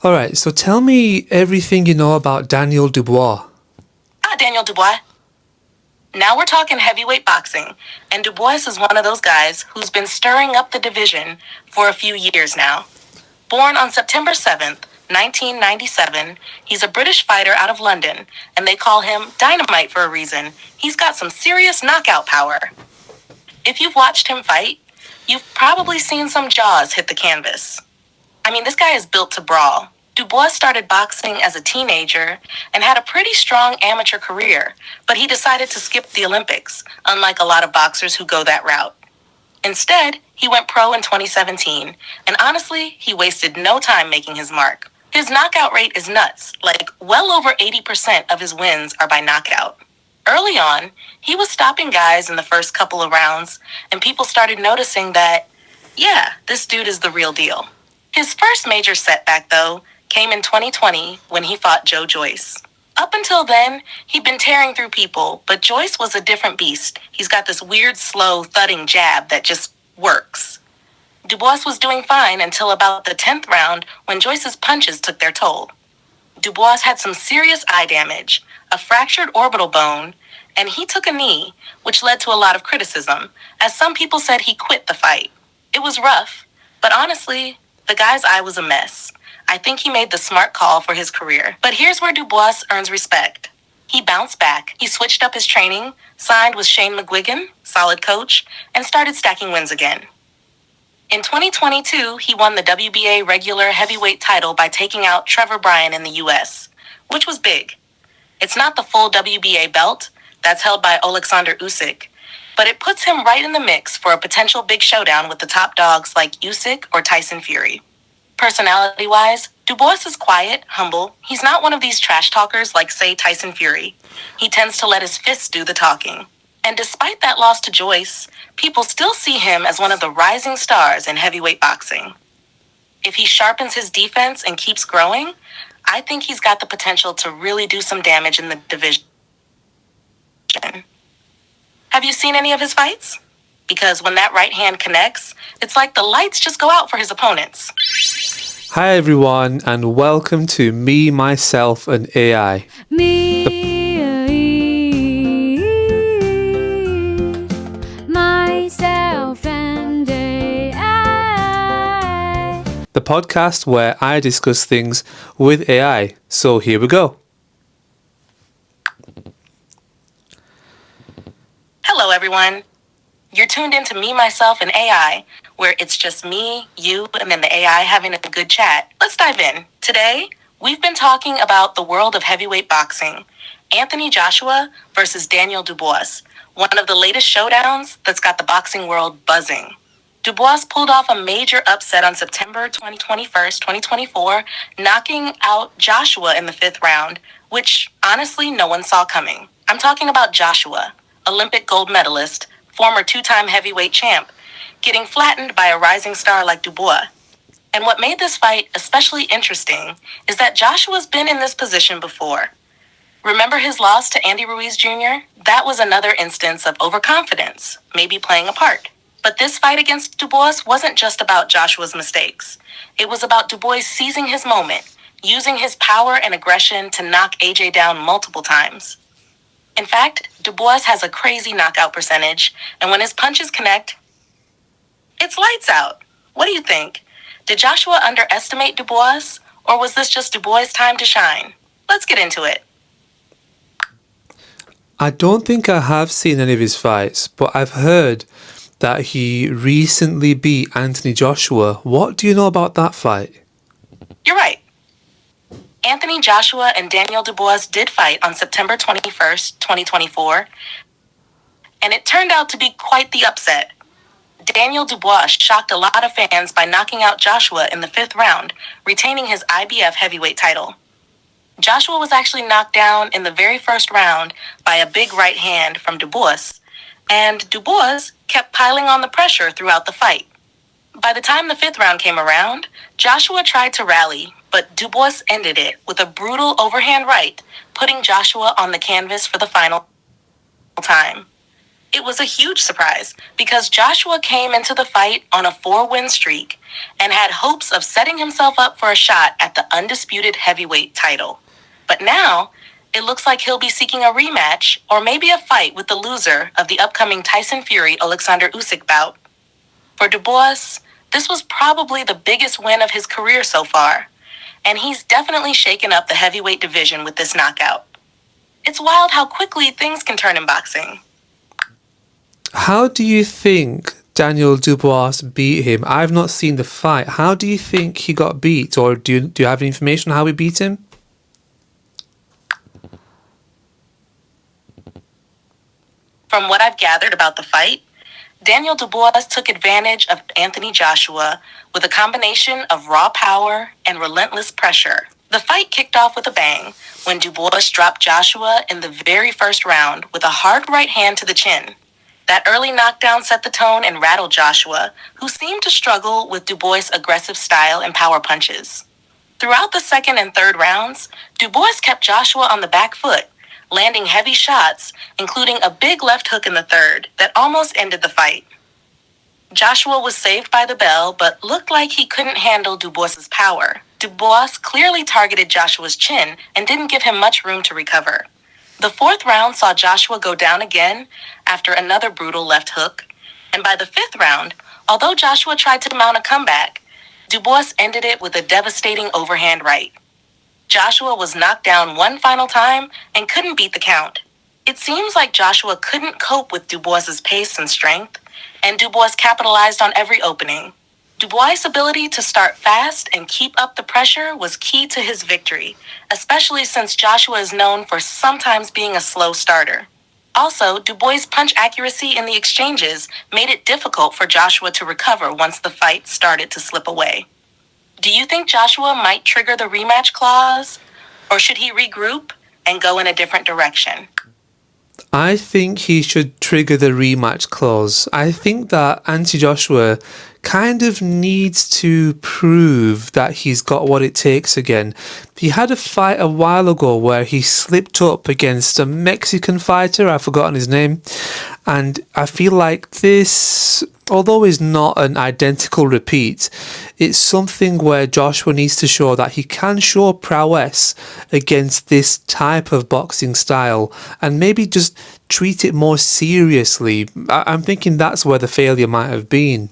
Alright, so tell me everything you know about Daniel Dubois. Daniel Dubois. Now we're talking heavyweight boxing, and Dubois is one of those guys who's been stirring up the division for a few years now. Born on September 7th, 1997, he's a British fighter out of London, and they call him Dynamite for a reason. He's got some serious knockout power. If you've watched him fight, you've probably seen some jaws hit the canvas. I mean, this guy is built to brawl. Dubois started boxing as a teenager and had a pretty strong amateur career, but he decided to skip the Olympics, unlike a lot of boxers who go that route. Instead, he went pro in 2017, and honestly, he wasted no time making his mark. His knockout rate is nuts, like well over 80% of his wins are by knockout. Early on, he was stopping guys in the first couple of rounds, and people started noticing that, yeah, this dude is the real deal. His first major setback, though, came in 2020 when he fought Joe Joyce. Up until then, he'd been tearing through people, but Joyce was a different beast. He's got this weird, slow, thudding jab that just works. Dubois was doing fine until about the 10th round when Joyce's punches took their toll. Dubois had some serious eye damage, a fractured orbital bone, and he took a knee, which led to a lot of criticism, as some people said he quit the fight. It was rough, but honestly, the guy's eye was a mess. I think he made the smart call for his career. But here's where Dubois earns respect. He bounced back. He switched up his training, signed with Shane McGuigan, solid coach, and started stacking wins again. In 2022, he won the WBA regular heavyweight title by taking out Trevor Bryan in the US, which was big. It's not the full WBA belt, that's held by Alexander Usyk, but it puts him right in the mix for a potential big showdown with the top dogs like Usyk or Tyson Fury. Personality-wise, Dubois is quiet, humble. He's not one of these trash talkers like, say, Tyson Fury. He tends to let his fists do the talking. And despite that loss to Joyce, people still see him as one of the rising stars in heavyweight boxing. If he sharpens his defense and keeps growing, I think he's got the potential to really do some damage in the division. Have you seen any of his fights? Because when that right hand connects, it's like the lights just go out for his opponents. Hi everyone, and welcome to Me, Myself, and AI. Myself, and AI. The podcast where I discuss things with AI. So here we go. Hello, everyone. You're tuned into Me, Myself, and AI, where it's just me, you, and then the AI having a good chat. Let's dive in. Today, we've been talking about the world of heavyweight boxing. Anthony Joshua versus Daniel Dubois, one of the latest showdowns that's got the boxing world buzzing. Dubois pulled off a major upset on September 21st, 2024, knocking out Joshua in the 5th round, which honestly no one saw coming. I'm talking about Joshua, Olympic gold medalist, former 2-time heavyweight champ, getting flattened by a rising star like Dubois. And what made this fight especially interesting is that Joshua's been in this position before. Remember his loss to Andy Ruiz Jr.? That was another instance of overconfidence, maybe playing a part. But this fight against Dubois wasn't just about Joshua's mistakes. It was about Dubois seizing his moment, using his power and aggression to knock AJ down multiple times. In fact, Dubois has a crazy knockout percentage, and when his punches connect, it's lights out. What do you think? Did Joshua underestimate Dubois, or was this just Dubois' time to shine? Let's get into it. I don't think I have seen any of his fights, but I've heard that he recently beat Anthony Joshua. What do you know about that fight? You're right. Anthony Joshua and Daniel Dubois did fight on September 21st, 2024, and it turned out to be quite the upset. Daniel Dubois shocked a lot of fans by knocking out Joshua in the 5th round, retaining his IBF heavyweight title. Joshua was actually knocked down in the very first round by a big right hand from Dubois, and Dubois kept piling on the pressure throughout the fight. By the time the 5th round came around, Joshua tried to rally, but Dubois ended it with a brutal overhand right, putting Joshua on the canvas for the final time. It was a huge surprise because Joshua came into the fight on a 4-win streak and had hopes of setting himself up for a shot at the undisputed heavyweight title. But now, it looks like he'll be seeking a rematch or maybe a fight with the loser of the upcoming Tyson Fury-Alexander Usyk bout. For Dubois, this was probably the biggest win of his career so far, and he's definitely shaken up the heavyweight division with this knockout. It's wild how quickly things can turn in boxing. How do you think Daniel Dubois beat him? I've not seen the fight. How do you think he got beat? Or do you have any information on how he beat him? From what I've gathered about the fight, Daniel Dubois took advantage of Anthony Joshua with a combination of raw power and relentless pressure. The fight kicked off with a bang when Dubois dropped Joshua in the very first round with a hard right hand to the chin. That early knockdown set the tone and rattled Joshua, who seemed to struggle with Dubois' aggressive style and power punches. Throughout the second and third rounds, Dubois kept Joshua on the back foot, landing heavy shots, including a big left hook in the third that almost ended the fight. Joshua was saved by the bell, but looked like he couldn't handle Dubois' power. Dubois clearly targeted Joshua's chin and didn't give him much room to recover. The fourth round saw Joshua go down again after another brutal left hook, and by the fifth round, although Joshua tried to mount a comeback, Dubois ended it with a devastating overhand right. Joshua was knocked down one final time and couldn't beat the count. It seems like Joshua couldn't cope with Dubois' pace and strength, and Dubois capitalized on every opening. Dubois' ability to start fast and keep up the pressure was key to his victory, especially since Joshua is known for sometimes being a slow starter. Also, Dubois' punch accuracy in the exchanges made it difficult for Joshua to recover once the fight started to slip away. Do you think Joshua might trigger the rematch clause, or should he regroup and go in a different direction? I think he should trigger the rematch clause. I think that Anthony Joshua kind of needs to prove that he's got what it takes again. He had a fight a while ago where he slipped up against a Mexican fighter, I've forgotten his name, and I feel like this, although is not an identical repeat, it's something where Joshua needs to show that he can show prowess against this type of boxing style and maybe just treat it more seriously. I'm thinking that's where the failure might have been.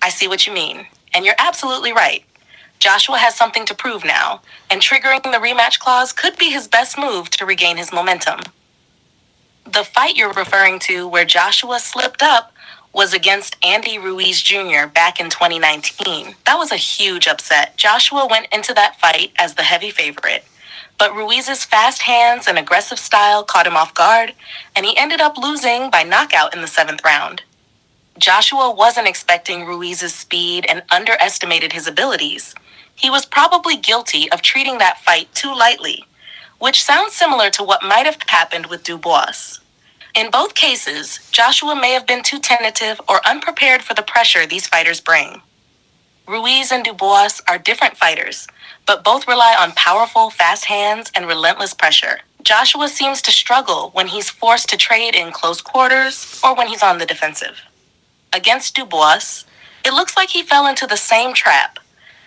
I see what you mean, and you're absolutely right. Joshua has something to prove now, and triggering the rematch clause could be his best move to regain his momentum. The fight you're referring to where Joshua slipped up was against Andy Ruiz Jr. back in 2019. That was a huge upset. Joshua went into that fight as the heavy favorite, but Ruiz's fast hands and aggressive style caught him off guard, and he ended up losing by knockout in the 7th round. Joshua wasn't expecting Ruiz's speed and underestimated his abilities. He was probably guilty of treating that fight too lightly, which sounds similar to what might have happened with Dubois. In both cases, Joshua may have been too tentative or unprepared for the pressure these fighters bring. Ruiz and Dubois are different fighters, but both rely on powerful, fast hands and relentless pressure. Joshua seems to struggle when he's forced to trade in close quarters or when he's on the defensive. Against Dubois, it looks like he fell into the same trap,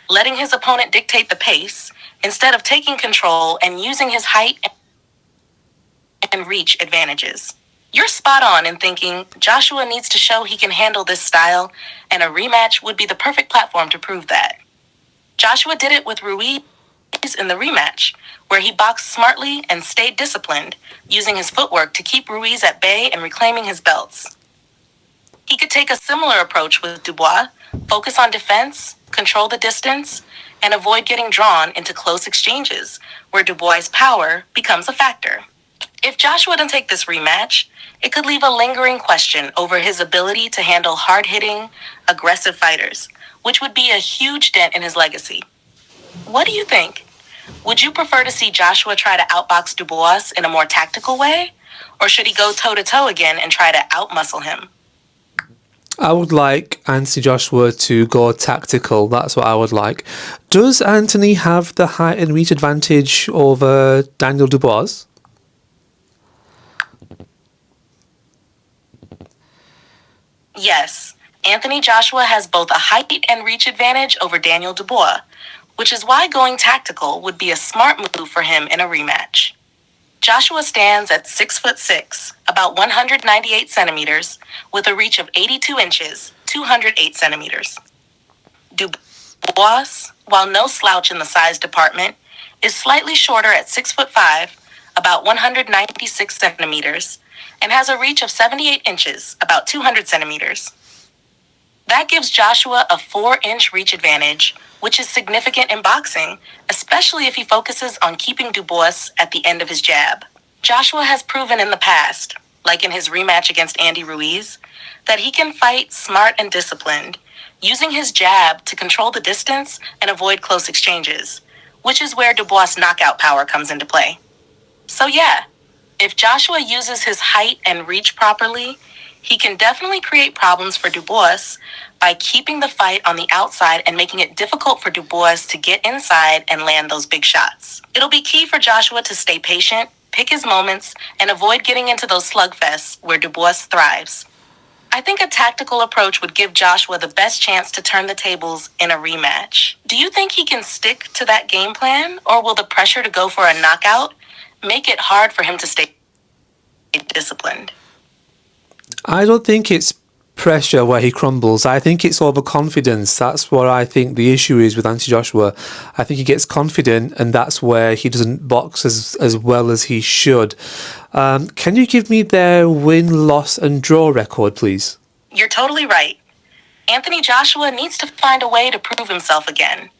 letting his opponent dictate the pace instead of taking control and using his height and reach advantages. You're spot on in thinking Joshua needs to show he can handle this style, and a rematch would be the perfect platform to prove that. Joshua did it with Ruiz in the rematch, where he boxed smartly and stayed disciplined, using his footwork to keep Ruiz at bay and reclaiming his belts. He could take a similar approach with Dubois, focus on defense, control the distance, and avoid getting drawn into close exchanges, where Dubois' power becomes a factor. If Joshua doesn't take this rematch, it could leave a lingering question over his ability to handle hard-hitting, aggressive fighters, which would be a huge dent in his legacy. What do you think? Would you prefer to see Joshua try to outbox Dubois in a more tactical way, or should he go toe-to-toe again and try to outmuscle him? I would like Anthony Joshua to go tactical. That's what I would like. Does Anthony have the height and reach advantage over Daniel Dubois? Yes, Anthony Joshua has both a height and reach advantage over Daniel Dubois, which is why going tactical would be a smart move for him in a rematch. Joshua stands at 6'6", about 198 centimeters, with a reach of 82 inches, 208 centimeters. Dubois, while no slouch in the size department, is slightly shorter at 6'5", about 196 centimeters, and has a reach of 78 inches, about 200 centimeters. That gives Joshua a 4-inch reach advantage, which is significant in boxing, especially if he focuses on keeping Dubois at the end of his jab. Joshua has proven in the past, like in his rematch against Andy Ruiz, that he can fight smart and disciplined, using his jab to control the distance and avoid close exchanges, which is where Dubois' knockout power comes into play. So yeah, if Joshua uses his height and reach properly, he can definitely create problems for Dubois by keeping the fight on the outside and making it difficult for Dubois to get inside and land those big shots. It'll be key for Joshua to stay patient, pick his moments, and avoid getting into those slugfests where Dubois thrives. I think a tactical approach would give Joshua the best chance to turn the tables in a rematch. Do you think he can stick to that game plan, or will the pressure to go for a knockout make it hard for him to stay disciplined? I don't think it's pressure where he crumbles. I think it's overconfidence. That's what I think the issue is with Anthony Joshua. I think he gets confident, and that's where he doesn't box as well as he should. Can you give me their win, loss, and draw record, please? You're totally right. Anthony Joshua needs to find a way to prove himself again.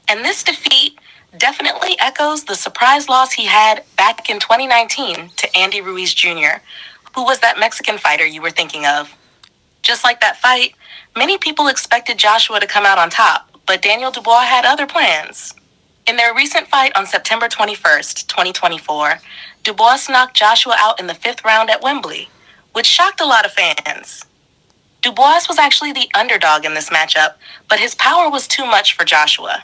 And this defeat definitely echoes the surprise loss he had back in 2019 to Andy Ruiz Jr., who was that Mexican fighter you were thinking of. Just like that fight, many people expected Joshua to come out on top, but Daniel Dubois had other plans. In their recent fight on September 21st, 2024, Dubois knocked Joshua out in the 5th round at Wembley, which shocked a lot of fans. Dubois was actually the underdog in this matchup, but his power was too much for Joshua.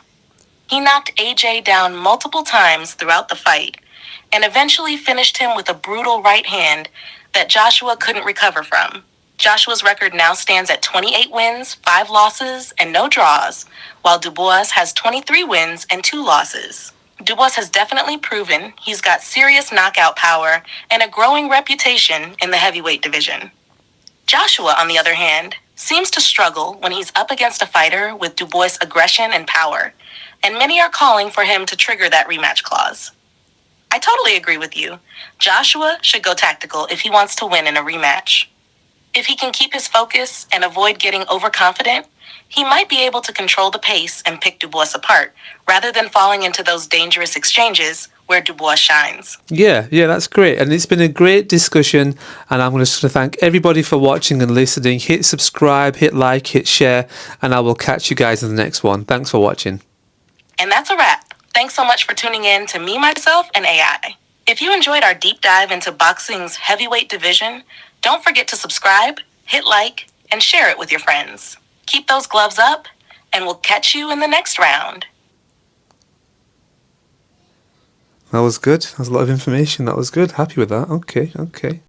He knocked AJ down multiple times throughout the fight, and eventually finished him with a brutal right hand that Joshua couldn't recover from. Joshua's record now stands at 28 wins, 5 losses, and no draws, while Dubois has 23 wins and 2 losses. Dubois has definitely proven he's got serious knockout power and a growing reputation in the heavyweight division. Joshua, on the other hand, seems to struggle when he's up against a fighter with Dubois' aggression and power, and many are calling for him to trigger that rematch clause. I totally agree with you. Joshua should go tactical if he wants to win in a rematch. If he can keep his focus and avoid getting overconfident, he might be able to control the pace and pick Dubois apart, rather than falling into those dangerous exchanges where Dubois shines. Yeah, that's great. And it's been a great discussion. And I'm just going to thank everybody for watching and listening. Hit subscribe, hit like, hit share, and I will catch you guys in the next one. Thanks for watching. And that's a wrap. Thanks so much for tuning in to Me, Myself, and AI. If you enjoyed our deep dive into boxing's heavyweight division, don't forget to subscribe, hit like, and share it with your friends. Keep those gloves up, and we'll catch you in the next round. That was good. That was a lot of information. That was good. Happy with that. Okay.